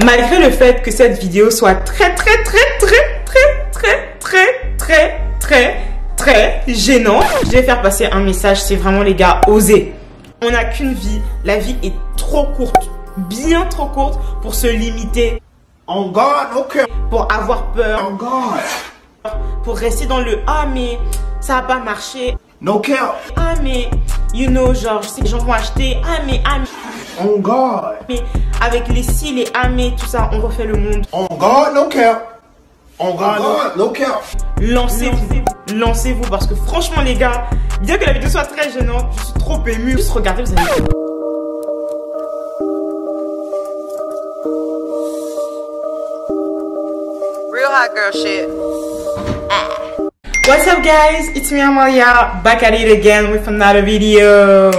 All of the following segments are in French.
Malgré le fait que cette vidéo soit très gênante, je vais faire passer un message, c'est vraiment les gars, osez. On n'a qu'une vie, la vie est trop courte, bien trop courte pour se limiter. On God, okay. Pour avoir peur. On God. Pour rester dans le ah mais ça va pas marcher. No cap. Ah mais you know genre je sais que les gens vont acheter. Ah mais On God. mais avec les si les ah mais tout ça on refait le monde. On God, no cap. On God, no cap. Lancez-vous parce que franchement les gars, bien que la vidéo soit très gênante, je suis trop émue. Juste regardez, vous allez. Real hot girl shit. What's up guys, it's me Amalia, back at it again with another video.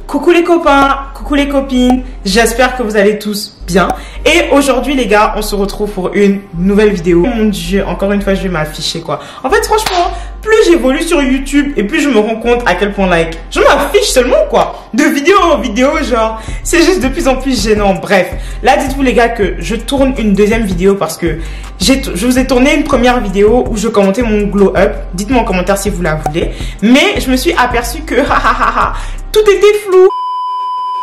Coucou les copains, coucou les copines, j'espère que vous allez tous bien. Et aujourd'hui les gars, on se retrouve pour une nouvelle vidéo. Oh mon dieu, encore une fois je vais m'afficher quoi. En fait franchement, plus j'évolue sur YouTube et plus je me rends compte à quel point like, je m'affiche seulement quoi. De vidéo en vidéo genre, c'est juste de plus en plus gênant. Bref, là dites-vous les gars que je tourne une deuxième vidéo parce que je vous ai tourné une première vidéo où je commentais mon glow up. Dites-moi en commentaire si vous la voulez. Mais je me suis aperçue que tout était flou.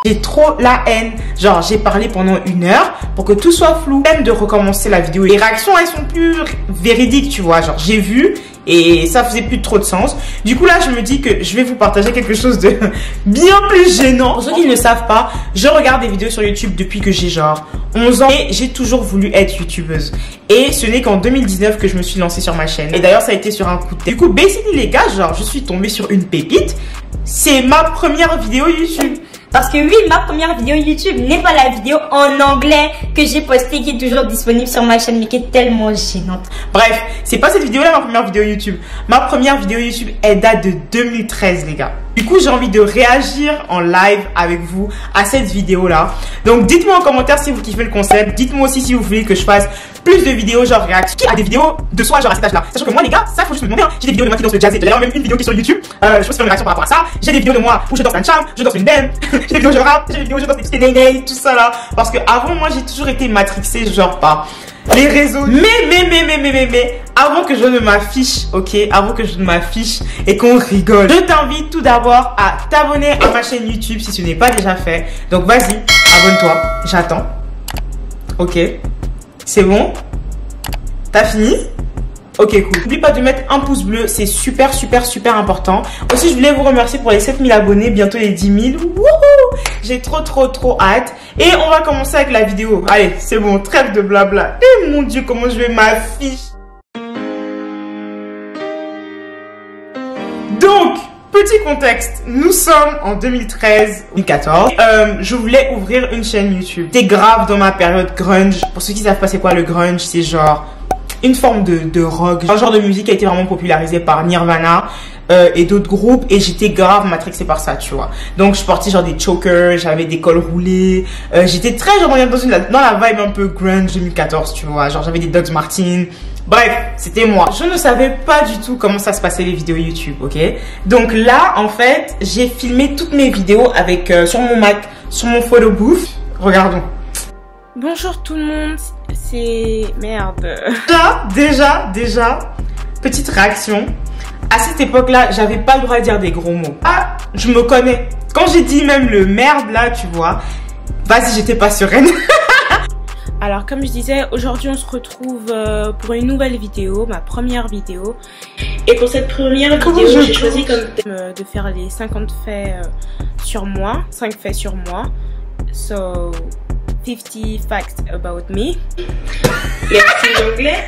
J'ai trop la haine. Genre, j'ai parlé pendant 1 heure pour que tout soit flou. Même de recommencer la vidéo. Les réactions, elles sont plus véridiques, tu vois. Genre, j'ai vu et ça faisait plus trop de sens. Du coup, là, je me dis que je vais vous partager quelque chose de bien plus gênant. Pour ceux qui ne savent pas, je regarde des vidéos sur YouTube depuis que j'ai genre 11 ans. Et j'ai toujours voulu être youtubeuse. Et ce n'est qu'en 2019 que je me suis lancée sur ma chaîne. Et d'ailleurs, ça a été sur un coup de tête. Du coup, basically, les gars, genre, je suis tombée sur une pépite. C'est ma première vidéo YouTube. Parce que oui, ma première vidéo YouTube n'est pas la vidéo en anglais que j'ai postée, qui est toujours disponible sur ma chaîne, mais qui est tellement gênante. Bref, c'est pas cette vidéo-là ma première vidéo YouTube. Ma première vidéo YouTube, elle date de 2013, les gars. Du coup, j'ai envie de réagir en live avec vous à cette vidéo-là. Donc, dites-moi en commentaire si vous kiffez le concept. Dites-moi aussi si vous voulez que je fasse plus de vidéos genre réaction à des vidéos de soi genre à cet âge-là. Sachant que moi, les gars, ça faut juste me demander. Hein. J'ai des vidéos de moi qui danse le jazz. D'ailleurs, même une vidéo qui est sur YouTube. Je peux faire une réaction par rapport à ça. J'ai des vidéos de moi où je danse un charm, je danse une dance. J'ai des vidéos où je rappe, j'ai des vidéos où je danse des petits nays, tout ça là. Parce que avant, moi, j'ai toujours été matrixée genre par les réseaux. Mais, avant que je ne m'affiche, ok, avant que je ne m'affiche et qu'on rigole, je t'invite tout d'abord à t'abonner à ma chaîne YouTube si ce n'est pas déjà fait. Donc vas-y, abonne-toi, j'attends. Ok, c'est bon? T'as fini? Ok, cool. N'oublie pas de mettre un pouce bleu, c'est super important. Aussi, je voulais vous remercier pour les 7000 abonnés, bientôt les 10 000. Wouhou! J'ai trop hâte. Et on va commencer avec la vidéo. Allez, c'est bon, trêve de blabla. Et mon dieu, comment je vais m'afficher. Donc, petit contexte, nous sommes en 2013-2014. Je voulais ouvrir une chaîne YouTube. C'était grave dans ma période grunge. Pour ceux qui savent pas c'est quoi le grunge, c'est genre une forme de rock. Un genre de musique qui a été vraiment popularisé par Nirvana et d'autres groupes. Et j'étais grave matrixée par ça, tu vois. Donc je portais genre des chokers, j'avais des cols roulés. J'étais très genre dans la vibe un peu grunge 2014, tu vois. Genre j'avais des Dogs Martens. Bref, c'était moi. Je ne savais pas du tout comment ça se passait les vidéos YouTube, ok? Donc là, en fait, j'ai filmé toutes mes vidéos avec sur mon Mac, sur mon photo booth. Regardons. Bonjour tout le monde, c'est... Merde. Déjà, petite réaction. À cette époque-là, j'avais pas le droit de dire des gros mots. Ah, je me connais. Quand j'ai dit même le merde là, tu vois, vas-y, j'étais pas sereine. Alors comme je disais, aujourd'hui on se retrouve pour une nouvelle vidéo, ma première vidéo. Et pour cette première vidéo, j'ai choisi comme thème de faire les 50 faits sur moi, 5 faits sur moi. So, 50 facts about me. Merci l'anglais.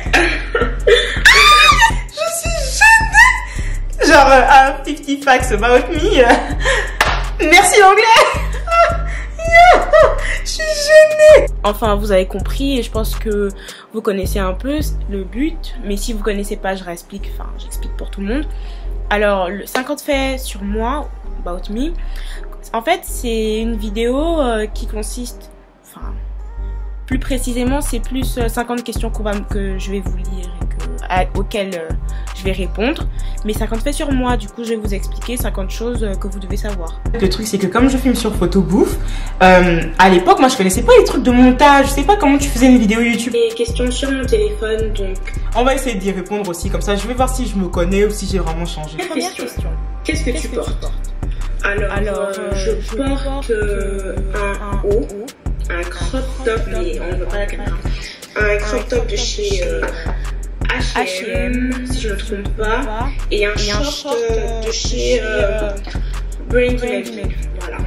Je suis gênée. Genre, 50 facts about me. Merci l'anglais. Je suis gênée. Enfin, vous avez compris et je pense que vous connaissez un peu le but. Mais si vous connaissez pas, je réexplique. Enfin, j'explique pour tout le monde. Alors, le 50 faits sur moi, about me. En fait, c'est une vidéo qui consiste... Enfin, Plus précisément, c'est plus 50 questions que je vais vous lire et auxquelles je vais répondre. Mais 50 faits sur moi, du coup je vais vous expliquer 50 choses que vous devez savoir. Le truc c'est que comme je filme sur Photo Bouffe, à l'époque moi je connaissais pas les trucs de montage, je sais pas comment tu faisais une vidéo YouTube. Des questions sur mon téléphone, donc... On va essayer d'y répondre aussi, comme ça je vais voir si je me connais ou si j'ai vraiment changé. Première question. Qu'est-ce que tu portes? Alors je porte un haut, un crop top, mais on ne voit pas la caméra. Un crop top de chez H&M, si je ne me trompe pas, et un short de chez Brandy Melville. Voilà.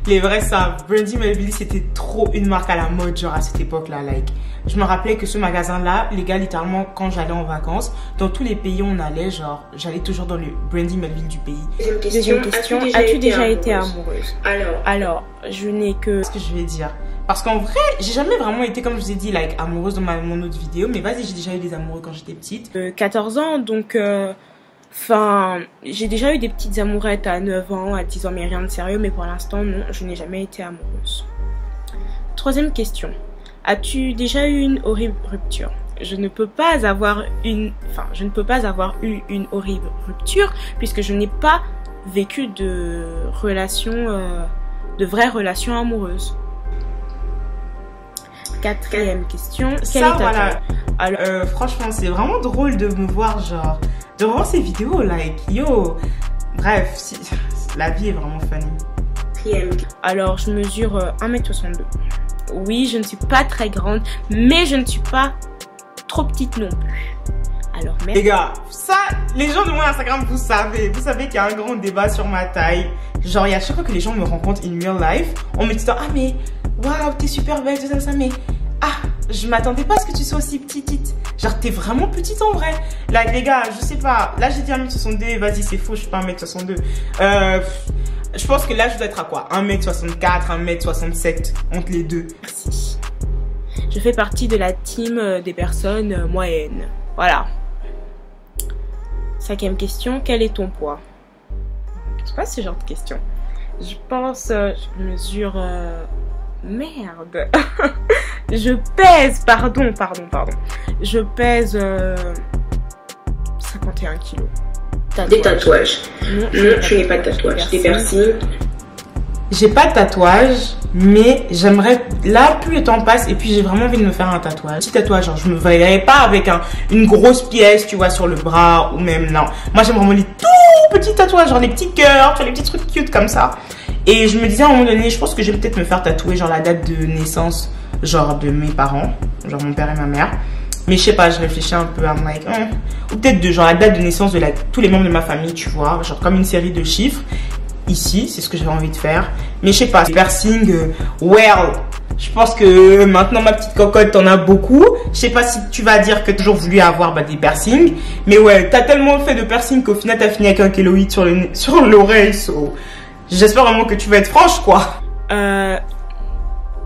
Les vrais savent, Brandy Melville c'était trop une marque à la mode genre à cette époque-là, like. Je me rappelais que ce magasin-là, les gars, littéralement, quand j'allais en vacances, dans tous les pays où on allait, genre, j'allais toujours dans le Brandy Melville du pays. Deuxième question, as-tu déjà été amoureuse? Alors, je n'ai que... Ce que je vais dire. Parce qu'en vrai, j'ai jamais vraiment été, comme je vous ai dit, like, amoureuse dans mon autre vidéo. Mais vas-y, j'ai déjà eu des amoureux quand j'étais petite. 14 ans, donc... Enfin, j'ai déjà eu des petites amourettes à 9 ans, à 10 ans, mais rien de sérieux. Mais pour l'instant, non, je n'ai jamais été amoureuse. Troisième question. As-tu déjà eu une horrible rupture? Je ne peux pas avoir eu une horrible rupture puisque je n'ai pas vécu de vraies relations amoureuses. Quatrième question. Quel est ta taille? Alors, franchement, c'est vraiment drôle de me voir, genre, de voir ces vidéos, like, yo. Bref, la vie est vraiment funny. Alors, je mesure 1m62. Oui, je ne suis pas très grande, mais je ne suis pas trop petite non plus. Alors, merci. Les gars, ça, les gens de mon Instagram, vous savez qu'il y a un grand débat sur ma taille. Genre, il y a chaque fois que les gens me rencontrent in real life, on me dit, ah mais, waouh, t'es super belle, tout ça, mais, je m'attendais pas à ce que tu sois aussi petite. Genre, t'es vraiment petite en vrai. Là, les gars, je sais pas, là j'ai dit 1m62, vas-y, c'est faux, je suis pas 1m62. Je pense que là, je dois être à quoi? 1m64, 1m67, entre les deux. Merci. Je fais partie de la team des personnes moyennes. Voilà. Cinquième question, quel est ton poids? Je sais pas ce genre de question. Je pense, je mesure... Merde. Je pèse, pardon. Je pèse 51 kilos. Des tatouages. Non, je n'ai pas de tatouages. Des piercings. J'ai pas de tatouage, mais j'aimerais, là, plus le temps passe, et puis j'ai vraiment envie de me faire un tatouage. Petit tatouage, genre, je me verrais pas avec une grosse pièce, tu vois, sur le bras, ou même, non. Moi, j'aime vraiment les tout petits tatouages, genre les petits cœurs, tu vois, les petits trucs cute comme ça. Et je me disais à un moment donné, je pense que je vais peut-être me faire tatouer, genre, la date de naissance, genre, de mes parents, genre, mon père et ma mère. Mais je sais pas, je réfléchis un peu à like, ou peut-être de genre la date de naissance de tous les membres de ma famille, tu vois, genre comme une série de chiffres. Ici, c'est ce que j'avais envie de faire. Mais je sais pas, piercing, well, je pense que maintenant ma petite cocotte, t'en as beaucoup. Je sais pas si tu vas dire que t'as toujours voulu avoir des piercings. Mais ouais, t'as tellement fait de piercing qu'au final t'as fini avec un kéloïde sur l'oreille. So. J'espère vraiment que tu vas être franche, quoi.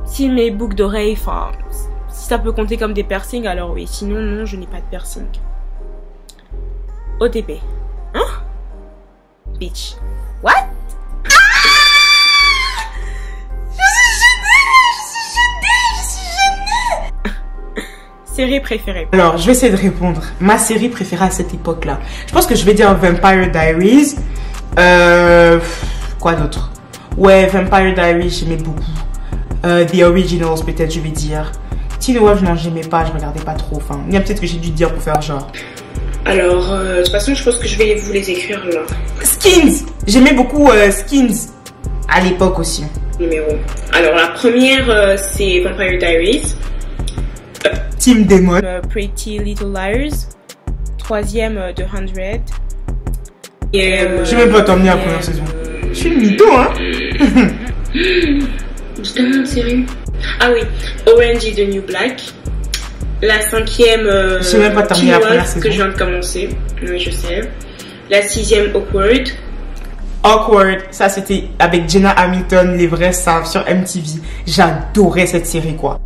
Si mes boucles d'oreilles, enfin... ça peut compter comme des piercings, alors oui. Sinon, non, je n'ai pas de piercing. OTP. Hein? Bitch. What? Je suis gênée. Série préférée. Alors, je vais essayer de répondre. Ma série préférée à cette époque-là. Je pense que je vais dire Vampire Diaries. Quoi d'autre? Ouais, Vampire Diaries, j'aimais beaucoup. The Originals, peut-être, je vais dire. Teen Wolf, non, j'aimais pas, je regardais pas trop. Enfin, il y a peut-être que j'ai dû dire pour faire genre. Alors, de toute façon, je pense que je vais vous les écrire là. Skins! J'aimais beaucoup Skins à l'époque aussi. Numéro. Alors, la première, c'est Vampire Diaries. Team Demon. Pretty Little Liars. Troisième, The 100. Et je vais même pas t'emmener à la première saison. Je suis une mytho, hein? C'était une série. Ah oui, Orange is the New Black. La cinquième, je sais même pas terminé la première saison. Que je viens de commencer. Oui, je sais. La sixième, Awkward. Awkward, ça c'était avec Jenna Hamilton, les vrais savent, sur MTV. J'adorais cette série, quoi.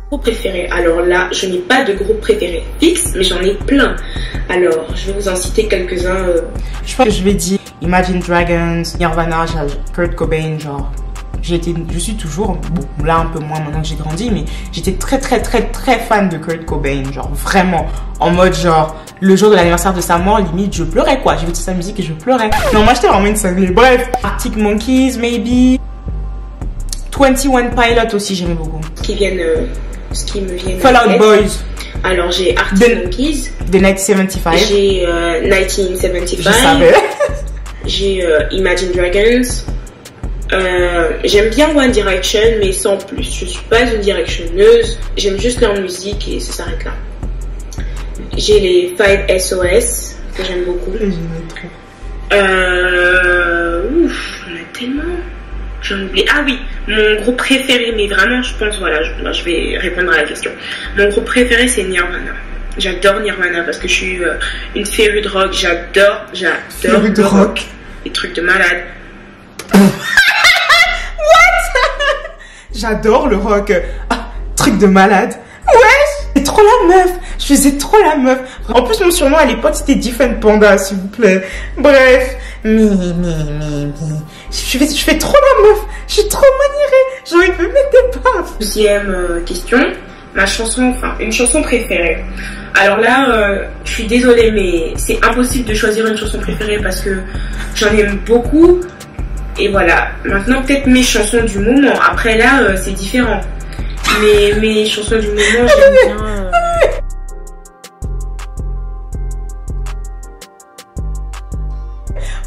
Groupe préféré. Alors là, je n'ai pas de groupe préféré fixe, mais j'en ai plein. Alors, je vais vous en citer quelques-uns. Je pense que je vais dire Imagine Dragons, Nirvana, Kurt Cobain, genre. je suis toujours, bon, là un peu moins maintenant que j'ai grandi, mais j'étais très fan de Kurt Cobain, genre vraiment, en mode genre, le jour de l'anniversaire de sa mort, limite, je pleurais quoi, j'écoutais sa musique et je pleurais. Non, moi j'étais vraiment une cinglée. Bref, Arctic Monkeys, maybe. 21 Pilot aussi, j'aimais beaucoup. Ce qui me vient. Fall Out Boys. Alors j'ai Arctic Monkeys. The 1975. J'ai 1975. Je savais. J'ai Imagine Dragons. J'aime bien One Direction, mais sans plus. Je suis pas une directionneuse. J'aime juste leur musique et ça s'arrête là. J'ai les 5 SOS que j'aime beaucoup. On a tellement. J'en oublie. Ah oui, mon groupe préféré, mais vraiment, je pense, voilà, je vais répondre à la question. Mon groupe préféré, c'est Nirvana. J'adore Nirvana parce que je suis une férue de rock. J'adore de rock. Les trucs de malade. What? J'adore le rock. Ah, truc de malade. Ouais, c'est trop la meuf. Je faisais trop la meuf. En plus, mon surnom à l'époque, c'était Different Panda, s'il vous plaît. Bref. Je fais trop la meuf. Je suis trop maniérée. J'ai envie de me mettre des baffes. Deuxième question. Ma chanson, enfin, une chanson préférée. Alors là, je suis désolée, mais c'est impossible de choisir une chanson préférée parce que j'en aime beaucoup. Et voilà. Maintenant, peut-être mes chansons du moment. Après là, c'est différent. Mais mes chansons du moment, j'aime bien.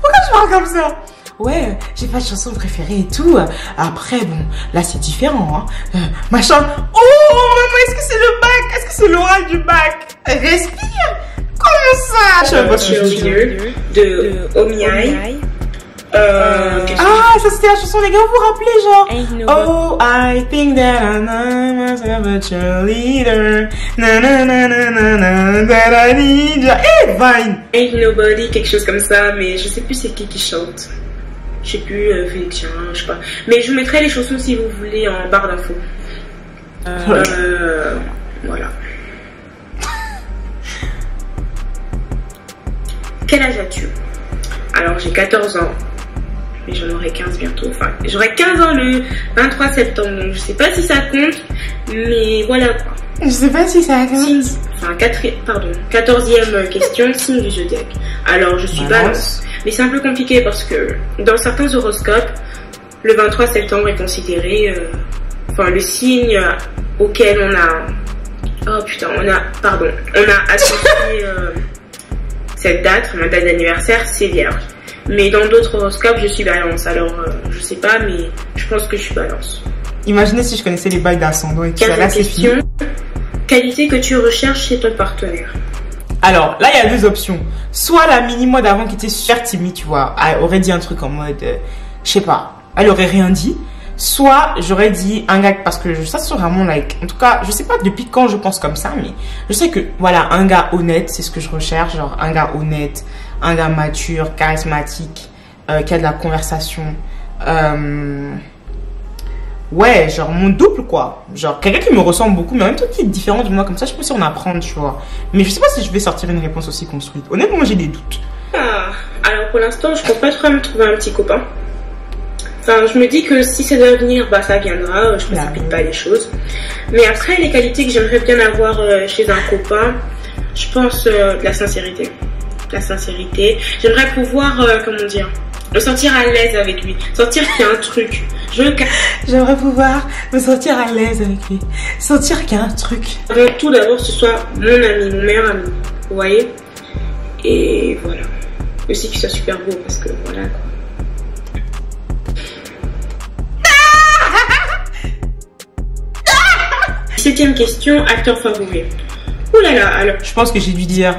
Pourquoi je parle comme ça? Ouais, j'ai pas de chanson préférée et tout. Après, bon, là c'est différent. Hein. Machin. Oh, maman, est-ce que c'est le bac? Est-ce que c'est l'oral du bac? Respire. Comment ça? Je sais pas ce que je veux de Omiai. Ah, ça c'était la chanson, les gars, vous vous rappelez, genre Oh, I think that I'm myself a cheerleader. Na na na na na na, that I need you. Eh, Vine. Ain't Nobody, quelque chose comme ça, mais je sais plus c'est qui chante. Je sais plus, Félixien, je sais pas. Mais je vous mettrai les chansons si vous voulez en barre d'infos. Voilà. Quel âge as-tu? Alors j'ai 14 ans. Mais j'en aurai 15 bientôt. Enfin, j'aurai 15 ans le 23 septembre. Donc je sais pas si ça compte. Mais voilà quoi. Je sais pas si ça compte. Enfin, 14e question, signe du zodiaque. Alors je suis Balance. Mais c'est un peu compliqué parce que dans certains horoscopes, le 23 septembre est considéré... enfin, le signe auquel on a... Oh putain, on a associé cette date, ma date d'anniversaire, c'est Vierge. Mais dans d'autres horoscopes, je suis Balance. Alors, je sais pas, mais je pense que je suis Balance. Imaginez si je connaissais les bails d'ascendant et tout ça. Là, c'est fini. Qualité que tu recherches chez ton partenaire. Alors, là, il y a deux options. Soit la mini-moi d'avant qui était super timide, tu vois, elle aurait dit un truc en mode, je sais pas, elle aurait rien dit. Soit j'aurais dit un gars, parce que ça c'est vraiment like, en tout cas, je sais pas depuis quand je pense comme ça, mais je sais que, voilà, un gars honnête, c'est ce que je recherche, genre un gars honnête, un gars mature, charismatique, qui a de la conversation, ouais, genre mon double quoi, genre quelqu'un qui me ressemble beaucoup, mais en même temps qui est différent de moi, comme ça je peux aussi en apprendre, tu vois. Mais je sais pas si je vais sortir une réponse aussi construite. Honnêtement, j'ai des doutes. Alors pour l'instant, je pense pas trop me trouver un petit copain. Enfin, je me dis que si ça doit venir, bah ça viendra, je précipite pas les choses. Mais après, les qualités que j'aimerais bien avoir chez un copain, je pense de la sincérité. La sincérité. J'aimerais pouvoir, comment dire, me sentir à l'aise avec lui. Sentir qu'il y a un truc. J'aimerais pouvoir me sentir à l'aise avec lui. Sentir qu'il y a un truc. Avant tout, d'abord, ce soit mon ami, mon meilleur ami. Vous voyez? Et voilà. Aussi qu'il soit super beau, parce que voilà quoi. Septième question, acteur favori. Ouh là là, alors. Je pense que j'ai dû dire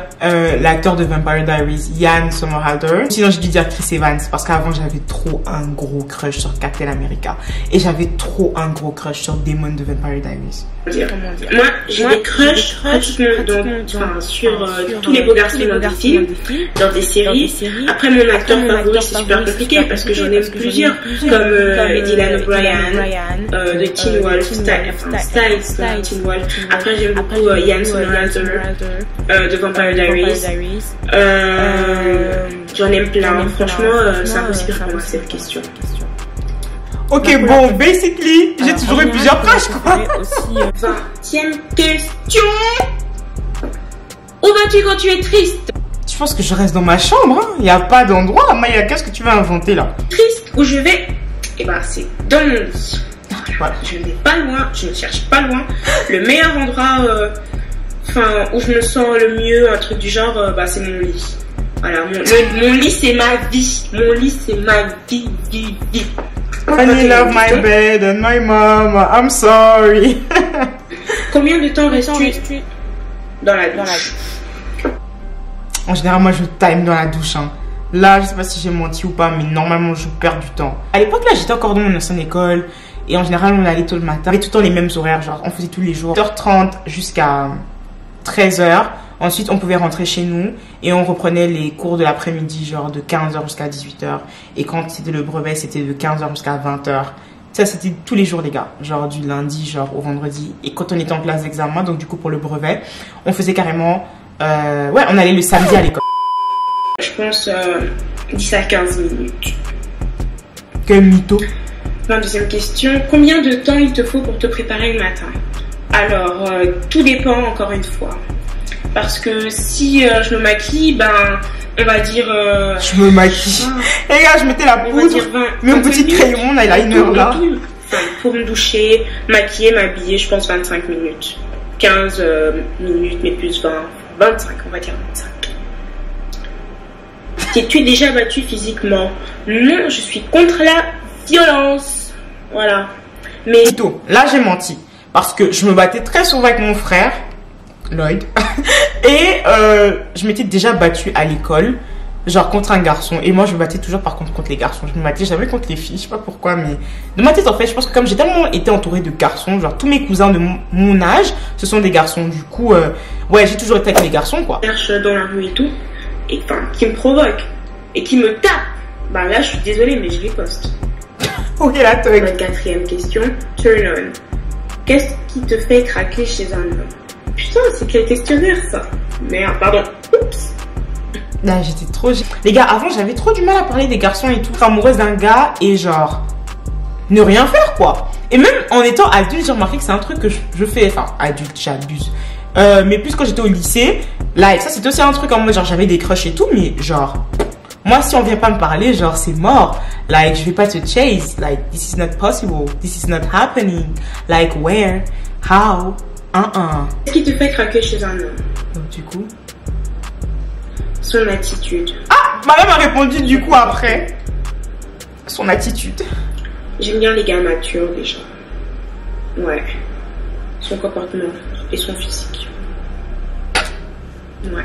l'acteur de Vampire Diaries, Ian Somerhalder. Sinon, j'ai dû dire Chris Evans parce qu'avant, j'avais trop un gros crush sur Captain America. Et j'avais trop un gros crush sur Damon de Vampire Diaries. Moi, j'ai des crushs sur tous les beaux garçons dans des films, dans des séries. Après, mon acteur favori, c'est super compliqué parce que j'en aime plusieurs, comme Dylan O'Brien, de Teen Wolf, Styles, Teen Wolf. Après, j'aime beaucoup Ian Somerhalder, de Vampire Diaries. J'en aime plein. Franchement, c'est impossible pour moi cette question. Ok, bon, basically, j'ai toujours eu plusieurs crashs, quoi. Aussi, 20e question. Où vas-tu quand tu es triste? Je pense que je reste dans ma chambre, hein. Il n'y a pas d'endroit. Maya, qu'est-ce que tu vas inventer là? Triste, où je vais? Eh ben, c'est dans mon lit. Voilà. Je n'ai pas loin, je ne cherche pas loin. Le meilleur endroit, où je me sens le mieux, un truc du genre, c'est mon lit. Voilà, mon lit c'est ma vie. Mon lit c'est ma vie, vie. I love my bed and my mama. I'm sorry. Combien de temps restes-tu dans la douche? En général, moi je time dans la douche. Hein. Là, je sais pas si j'ai menti ou pas, mais normalement je perds du temps. À l'époque, là, j'étais encore dans mon ancienne école. Et en général, on allait tôt le matin. On avait tout le temps les mêmes horaires. Genre, on faisait tous les jours 8h30 jusqu'à 13h. Ensuite, on pouvait rentrer chez nous. Et on reprenait les cours de l'après-midi, genre de 15h jusqu'à 18h. Et quand c'était le brevet, c'était de 15h jusqu'à 20h. Ça, c'était tous les jours, les gars. Genre du lundi, genre au vendredi. Et quand on était en classe d'examen, donc du coup pour le brevet, on faisait carrément... on allait le samedi à l'école. Je pense 10 à 15 minutes. Quel mytho. 22e question. Combien de temps il te faut pour te préparer le matin? Alors, tout dépend encore une fois. Parce que si je me maquille, on va dire... je me maquille. Les gars, je mettais la poudre, même petit crayon, on a l'eyeliner là. Pour me doucher, maquiller, m'habiller, je pense 25 minutes. 15 minutes, mais plus 20. 25, on va dire 25. T'es-tu déjà battu physiquement? Non, je suis contre la violence. Voilà. Mais... Plutôt, là j'ai menti. Parce que je me battais très souvent avec mon frère, Lloyd. Et je m'étais déjà battue à l'école. Genre contre un garçon. Et moi je me battais toujours par contre les garçons. Je me battais jamais contre les filles. Je sais pas pourquoi, mais de ma tête en fait, je pense que comme j'ai tellement été entourée de garçons, genre tous mes cousins de mon âge, ce sont des garçons. Du coup, j'ai toujours été avec les garçons quoi. Cherche dans la rue et tout. Et qui me provoque. Et qui me tape. Là je suis désolée mais je les poste. Ok la thug. 4e question. Turn on. Qu'est-ce qui te fait craquer chez un homme? Putain, c'est quel questionnaire ça? Merde, pardon. Oups. Là, j'étais trop... Les gars, avant, j'avais trop du mal à parler des garçons et tout. Amoureuse d'un gars et genre... ne rien faire, quoi. Et même en étant adulte, j'ai remarqué que c'est un truc que je fais... Enfin, adulte, j'abuse. Mais plus quand j'étais au lycée, là, ça, c'était aussi un truc en mode, genre, j'avais des crushs et tout, mais genre... Moi, si on vient pas me parler, genre, c'est mort. Like, je vais pas te chase. Like, this is not possible. This is not happening. Like, where? How? Qu'est-ce qui te fait craquer chez un homme? Donc, du coup... Son attitude. Ah! Ma mère m'a répondu du coup après. Son attitude. J'aime bien les gars matures déjà. Ouais. Son comportement et son physique. Ouais.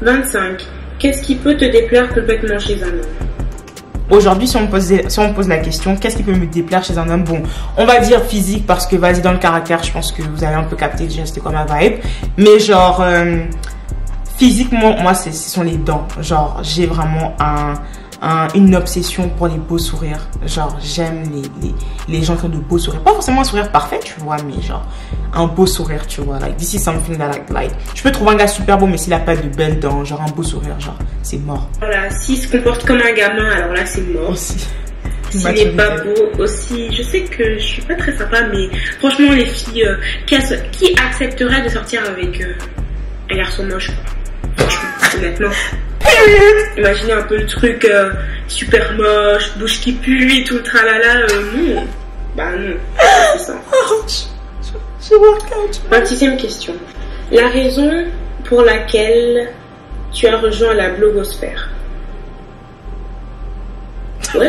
25. Qu'est-ce qui peut te déplaire complètement chez un homme? Aujourd'hui, si on me pose la question, qu'est-ce qui peut me déplaire chez un homme? Bon, on va dire physique parce que vas-y dans le caractère, je pense que vous avez un peu capté déjà c'était quoi ma vibe. Mais genre, physiquement, moi, ce sont les dents. Genre, j'ai vraiment une obsession pour les beaux sourires. Genre, j'aime les gens qui ont de beaux sourires. Pas forcément un sourire parfait, tu vois, mais genre, un beau sourire, tu vois. Like, this is something that I like. Je peux trouver un gars super beau, mais s'il a pas de belles dents, genre un beau sourire, genre, c'est mort. Voilà, s'il se comporte comme un gamin, alors là, c'est mort. Aussi. S'il n'est pas beau aussi, je sais que je suis pas très sympa, mais franchement, les filles, qui accepteraient de sortir avec un garçon moche, quoi. Franchement, honnêtement. Imaginez un peu le truc super moche, bouche qui pue et tout le tralala, non. Non, c'est ça. 26e question. La raison pour laquelle tu as rejoint la blogosphère. What?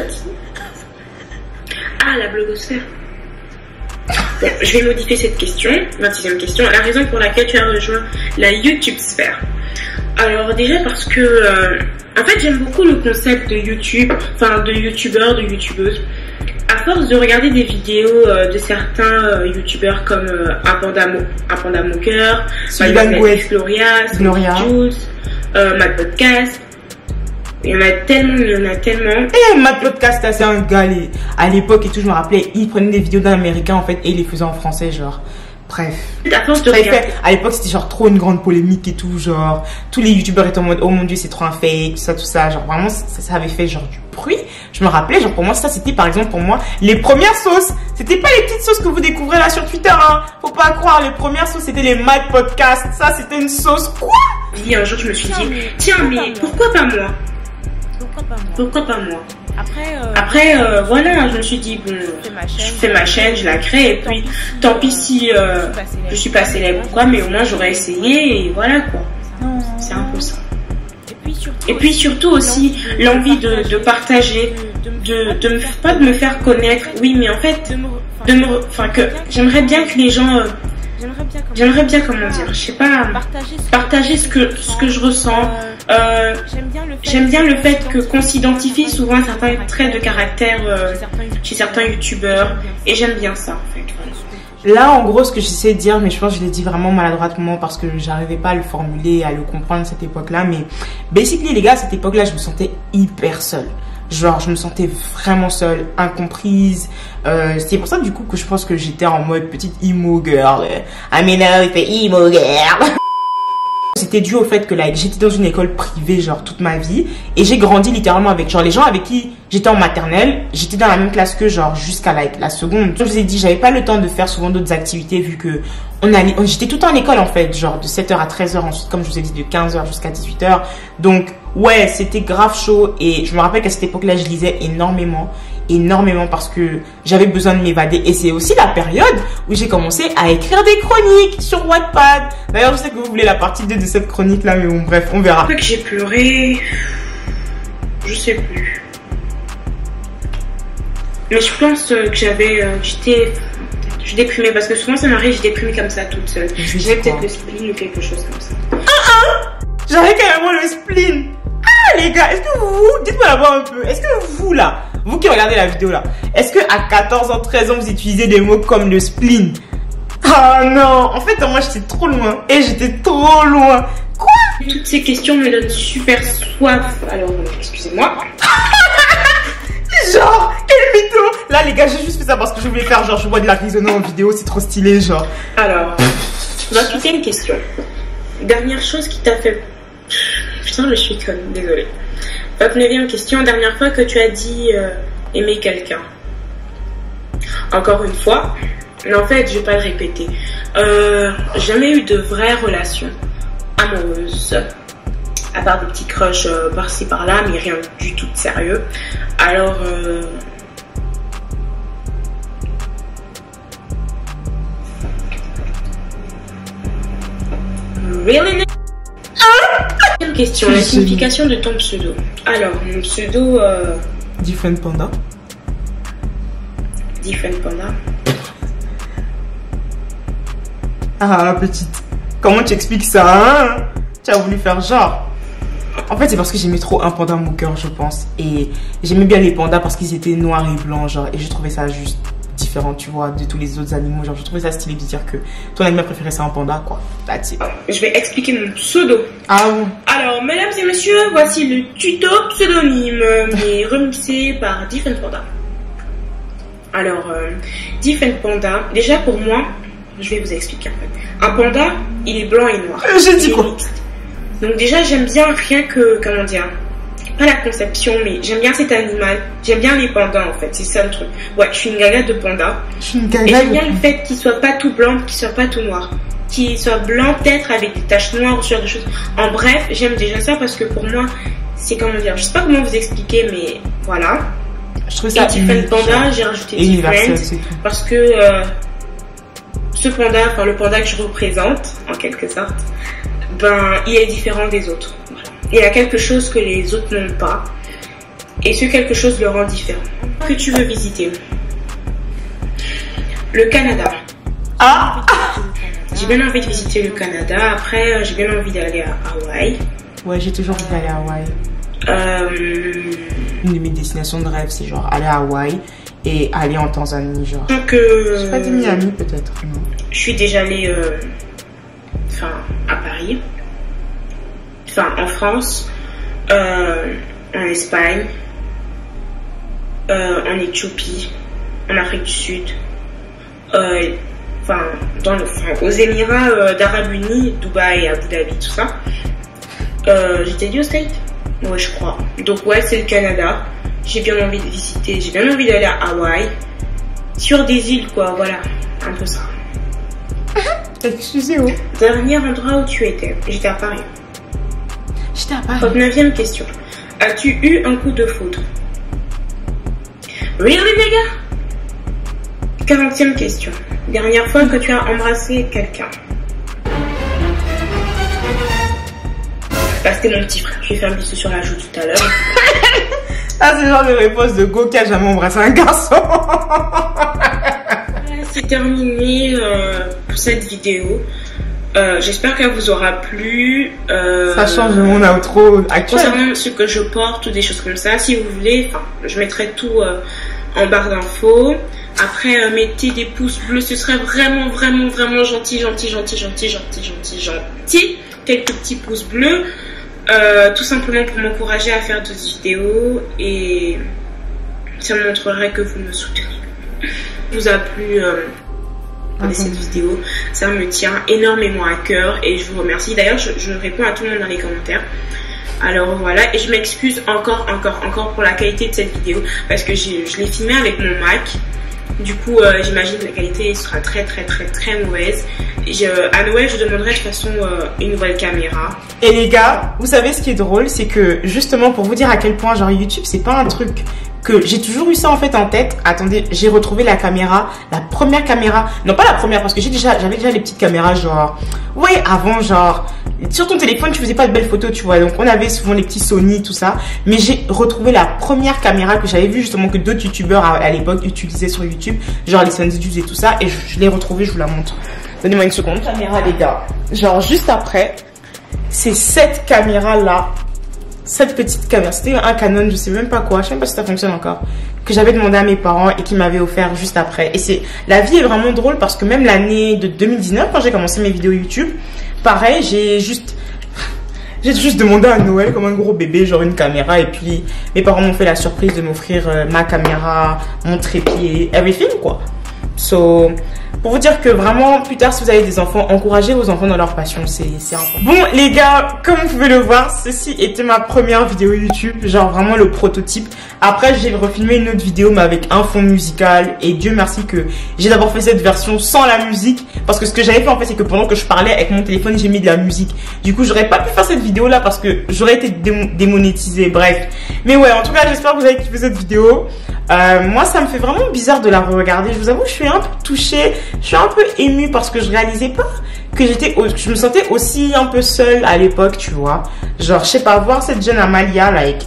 Ah, la blogosphère. Bon, je vais modifier cette question. 26e question. La raison pour laquelle tu as rejoint la YouTube sphère. Alors déjà parce que en fait j'aime beaucoup le concept de YouTube, enfin de youtubeurs, de youtubeuses. À force de regarder des vidéos de certains youtubeurs comme Apanda Moqueur, Gloria, Jules, Mad Podcast. Il y en a tellement. Et Mad Podcast, c'est un gars à l'époque et tout, je me rappelais, il prenait des vidéos d'un américain en fait et il les faisait en français, genre. Bref. À force de regarder. À l'époque, c'était genre trop une grande polémique et tout, genre tous les youtubeurs étaient en mode oh mon dieu, c'est trop un fake, tout ça, genre vraiment ça avait fait genre du bruit. Je me rappelais, genre pour moi ça c'était par exemple pour moi les premières sauces, c'était pas les petites sauces que vous découvrez là sur Twitter, hein. Faut pas croire, les premières sauces c'était les Mad Podcasts, ça c'était une sauce quoi. Et un jour je me suis dit tiens mais pourquoi pas moi? Pourquoi pas moi? Après, voilà, je me suis dit, bon, je fais ma chaîne, je la crée, et puis, tant pis si je suis pas célèbre ou quoi, mais au moins j'aurais essayé, et voilà quoi. C'est un peu ça. Et puis surtout aussi, l'envie de partager, pas de me faire connaître, oui, mais en fait, que j'aimerais bien que les gens... J'aimerais bien, comment dire, je sais pas, partager ce que je ressens. J'aime bien le fait qu'on s'identifie souvent à certains traits de caractère chez certains youtubeurs. Et j'aime bien ça, en fait. Là, en gros, ce que j'essaie de dire, mais je pense que je l'ai dit vraiment maladroitement parce que j'arrivais pas à le formuler, à le comprendre à cette époque-là. Mais, basically, les gars, à cette époque-là, je me sentais hyper seule. Genre, je me sentais vraiment seule, incomprise. C'est pour ça, du coup, que je pense que j'étais en mode petite emo girl. I mean, I fait emo girl. C'était dû au fait que like, j'étais dans une école privée genre toute ma vie et j'ai grandi littéralement avec genre les gens avec qui j'étais en maternelle, j'étais dans la même classe que genre jusqu'à like, la seconde. Comme je vous ai dit, j'avais pas le temps de faire souvent d'autres activités vu que j'étais tout le temps en école en fait, genre de 7h à 13h, ensuite comme je vous ai dit de 15h jusqu'à 18h. Donc ouais, c'était grave chaud et je me rappelle qu'à cette époque-là, je lisais énormément parce que j'avais besoin de m'évader et c'est aussi la période où j'ai commencé à écrire des chroniques sur Wattpad. D'ailleurs, je sais que vous voulez la partie 2 de cette chronique là, mais bon, bref, on verra. Que j'ai pleuré, je sais plus. Mais je pense que je déprimais parce que souvent ça m'arrive, je déprime comme ça toute seule. J'avais peut-être le spleen ou quelque chose comme ça. J'avais carrément le spleen. Ah les gars, est-ce que vous, dites-moi là-bas un peu, est-ce que vous là, vous qui regardez la vidéo là, est-ce que à 14 ans, 13 ans, vous utilisez des mots comme le spleen? Ah non, en fait moi j'étais trop loin et j'étais trop loin. Quoi? Toutes ces questions me donnent super soif. Alors, excusez-moi. Genre, quel mytho. Là les gars, j'ai juste fait ça parce que je voulais faire genre je vois de la résonance en vidéo, c'est trop stylé genre. Alors, on va quitter une question. Dernière chose qui t'a fait... Putain, je suis conne, désolée. Hop, 9e question. Dernière fois que tu as dit aimer quelqu'un. Encore une fois, mais en fait, je vais pas le répéter. Jamais eu de vraies relations amoureuses. À part des petits crushs par-ci par-là, mais rien du tout de sérieux. Alors... Really? Quelle question, la signification de ton pseudo. Alors, mon pseudo... Different Panda. Different Panda. Ah, petite. Comment tu expliques ça, hein? Tu as voulu faire genre. En fait, c'est parce que j'aimais trop un panda moqueur, je pense. Et j'aimais bien les pandas parce qu'ils étaient noirs et blancs, genre. Et je trouvais ça juste différent, tu vois, de tous les autres animaux. Genre, je trouvais ça stylé de dire que ton animal préféré, c'est un panda, quoi. That's it. Je vais expliquer mon pseudo. Ah bon? Alors, mesdames et messieurs, voici le tuto pseudonyme, mais remixé par Different Panda. Alors, Different Panda, déjà pour moi, je vais vous expliquer en fait. Un panda, il est blanc et noir. J'ai dit quoi? Donc déjà, j'aime bien rien que, comment dire, pas la conception, mais j'aime bien cet animal. J'aime bien les pandas en fait, c'est ça le truc. Ouais, je suis une gaga de panda. Je suis une gaga. Et j'aime bien le fait qu'il soit pas tout blanc, qu'il soit pas tout noir. Qu'il soit blanc peut-être avec des taches noires ou ce genre de choses. En bref, j'aime déjà ça parce que pour moi, c'est comment dire, je sais pas comment vous expliquer, mais voilà. Je trouve ça Different Panda, j'ai rajouté Different parce que ce panda, enfin le panda que je représente en quelque sorte, ben il est différent des autres. Voilà. Il y a quelque chose que les autres n'ont pas et ce quelque chose le rend différent. Que tu veux visiter? Le Canada. Ah, j'ai bien envie de visiter le Canada. Après, j'ai bien envie d'aller à Hawaï. Ouais, j'ai toujours envie d'aller à Hawaï. Une de mes destinations de rêve, c'est genre aller à Hawaï et aller en Tanzanie, genre. Donc, je sais pas, dit Miami peut-être. Non. Je suis déjà allée, à Paris, en France, en Espagne, en Éthiopie, en Afrique du Sud, enfin, aux Émirats d'Arabes Unis, Dubaï, Abu Dhabi, tout ça. J'étais dit au States? Ouais, je crois. Donc ouais, c'est le Canada. J'ai bien envie de visiter, j'ai bien envie d'aller à Hawaï. Sur des îles, quoi, voilà. Un peu ça. Excusez-moi. Dernier endroit où tu étais? J'étais à Paris. J'étais à Paris. 9e question. As-tu eu un coup de foudre? Really, nigga? 40e question. Dernière fois que tu as embrassé quelqu'un? Bah, c'était mon petit frère. Je lui ai fait un bisou sur la joue tout à l'heure. Ah, c'est genre de réponse de go qui a jamais embrassé un garçon. C'est terminé pour cette vidéo. J'espère qu'elle vous aura plu. Ça change de mon outro actuel. Concernant ce que je porte ou des choses comme ça, si vous voulez, je mettrai tout en barre d'infos. Après, mettez des pouces bleus, ce serait vraiment, vraiment, vraiment gentil. Quelques petits pouces bleus, tout simplement pour m'encourager à faire d'autres vidéos et ça me montrerait que vous me soutenez. Vous a plu cette vidéo, ça me tient énormément à cœur et je vous remercie. D'ailleurs, je réponds à tout le monde dans les commentaires. Alors voilà, et je m'excuse encore pour la qualité de cette vidéo parce que je l'ai filmée avec mon Mac. Du coup, j'imagine que la qualité sera très mauvaise. À Noël, je demanderai de toute façon une nouvelle caméra. Et les gars, vous savez ce qui est drôle, c'est que justement pour vous dire à quel point genre YouTube, c'est pas un truc que j'ai toujours eu ça en fait en tête. Attendez, j'ai retrouvé la caméra, la première caméra. Non, pas la première parce que j'avais déjà les petites caméras genre. Ouais, avant genre. Sur ton téléphone, tu faisais pas de belles photos, tu vois. Donc, on avait souvent les petits Sony, tout ça. Mais j'ai retrouvé la première caméra que j'avais vue justement que d'autres youtubeurs à l'époque utilisaient sur YouTube. Genre les Sandy et tout ça. Et je l'ai retrouvée, je vous la montre. Donnez-moi une seconde. Caméra, les gars. Genre, juste après, c'est cette caméra-là. Cette petite caméra. C'était un Canon, je sais même pas quoi. Je sais même pas si ça fonctionne encore. Que j'avais demandé à mes parents et qui m'avaient offert juste après. Et la vie est vraiment drôle parce que même l'année de 2019, quand j'ai commencé mes vidéos YouTube, pareil, j'ai juste demandé à Noël comme un gros bébé, genre une caméra. Et puis, mes parents m'ont fait la surprise de m'offrir ma caméra, mon trépied, everything, quoi. So, pour vous dire que vraiment, plus tard, si vous avez des enfants, encouragez vos enfants dans leur passion, c'est important. Bon, les gars, comme vous pouvez le voir, ceci était ma première vidéo YouTube, genre vraiment le prototype. Après, j'ai refilmé une autre vidéo, mais avec un fond musical. Et Dieu merci que j'ai d'abord fait cette version sans la musique. Parce que ce que j'avais fait, en fait, c'est que pendant que je parlais avec mon téléphone, j'ai mis de la musique. Du coup, j'aurais pas pu faire cette vidéo-là parce que j'aurais été démonétisée. Bref. Mais ouais, en tout cas, j'espère que vous avez kiffé cette vidéo. Moi, ça me fait vraiment bizarre de la regarder. Je vous avoue, je suis un peu touchée. Je suis un peu émue parce que je réalisais pas que je me sentais aussi un peu seule à l'époque, tu vois. Genre, je sais pas, voir cette jeune Amalia, like,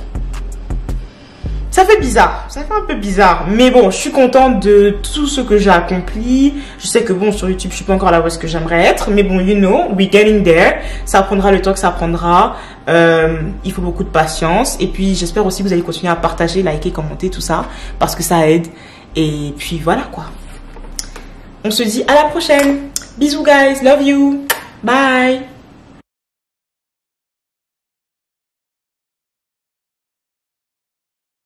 ça fait bizarre, ça fait un peu bizarre. Mais bon, je suis contente de tout ce que j'ai accompli. Je sais que bon, sur YouTube, je suis pas encore là où est-ce que j'aimerais être. Mais bon, you know, we're getting there. Ça prendra le temps que ça prendra. Il faut beaucoup de patience. Et puis, j'espère aussi que vous allez continuer à partager, liker, commenter, tout ça. Parce que ça aide. Et puis, voilà quoi. On se dit à la prochaine. Bisous, guys. Love you. Bye.